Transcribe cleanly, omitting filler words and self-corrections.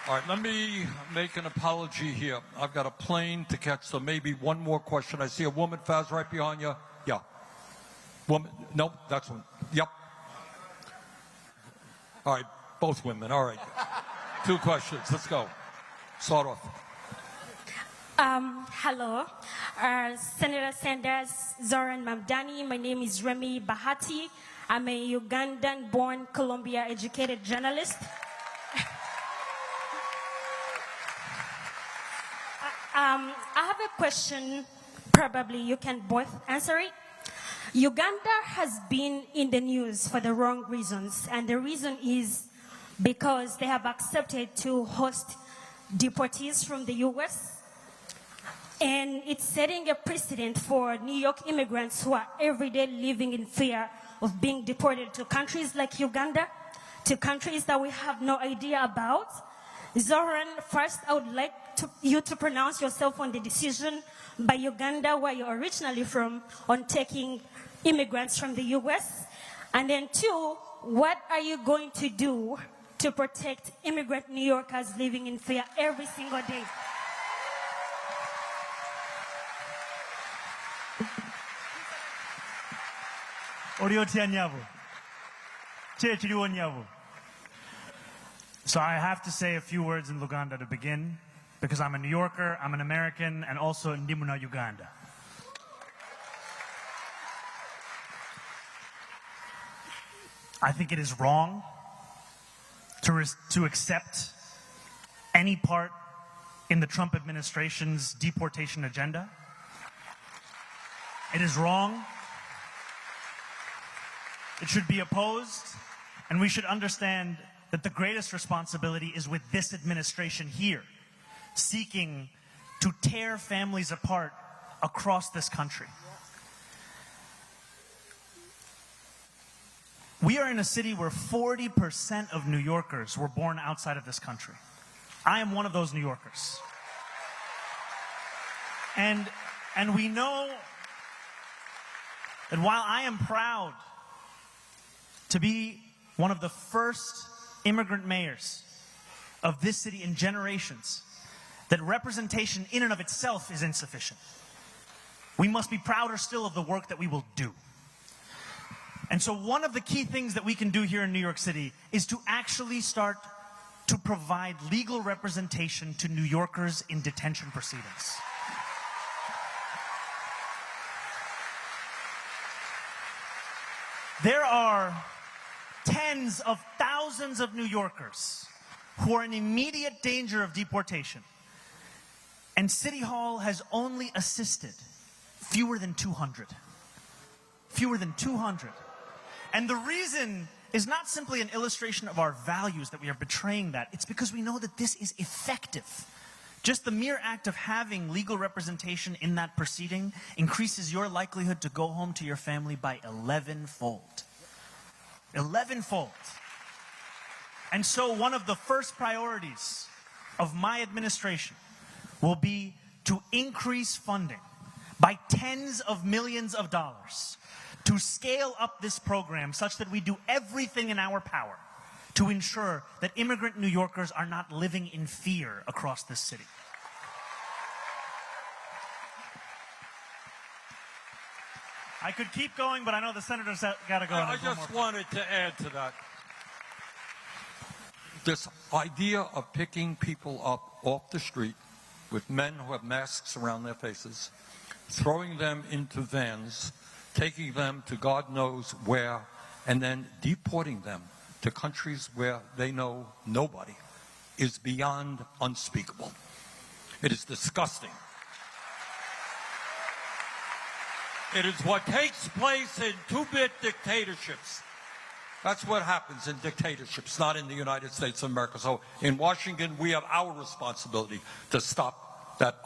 All right, let me make an apology here. I've got a plane to catch, so maybe one more question. I see a woman, Faz, right behind you. Yeah. Woman? No, that's one. Yep. All right, both women. All right. 2 questions. Let's go. Start off. Hello, Senator Sanders, Zohran Mamdani. My name is Remy Bahati. I'm a Ugandan-born, Columbia-educated journalist. I have a question. Probably you can both answer it. Uganda has been in the news for the wrong reasons, and the reason is because they have accepted to host deportees from the U.S., and it's setting a precedent for New York immigrants who are every day living in fear of being deported to countries like Uganda, to countries that we have no idea about. Zohran, first I would like you to pronounce yourself on the decision by Uganda, where you're originally from, on taking immigrants from the U.S. And then 2, what are you going to do to protect immigrant New Yorkers living in fear every single day? So I have to say a few words in Luganda to begin, because I'm a New Yorker, I'm an American, and also Ndimuna Uganda. I think it is wrong to accept any part in the Trump administration's deportation agenda. It is wrong. It should be opposed, and we should understand that the greatest responsibility is with this administration here, seeking to tear families apart across this country. We are in a city where 40% of New Yorkers were born outside of this country. I am one of those New Yorkers. And we know that while I am proud to be one of the first immigrant mayors of this city in generations, that representation in and of itself is insufficient. We must be prouder still of the work that we will do. And so one of the key things that we can do here in New York City is to actually start to provide legal representation to New Yorkers in detention proceedings. There are tens of thousands of New Yorkers who are in immediate danger of deportation. And City Hall has only assisted fewer than 200. Fewer than 200. And the reason is not simply an illustration of our values that we are betraying that. It's because we know that this is effective. Just the mere act of having legal representation in that proceeding increases your likelihood to go home to your family by 11-fold. 11-fold. And so one of the first priorities of my administration will be to increase funding by tens of millions of dollars to scale up this program such that we do everything in our power to ensure that immigrant New Yorkers are not living in fear across this city. I could keep going, but I know the senator's got to go. I just wanted to add to that. This idea of picking people up off the street with men who have masks around their faces, throwing them into vans, taking them to God knows where, and then deporting them to countries where they know nobody is beyond unspeakable. It is disgusting. It is what takes place in 2-bit dictatorships. That's what happens in dictatorships, not in the United States of America. So in Washington, we have our responsibility to stop that.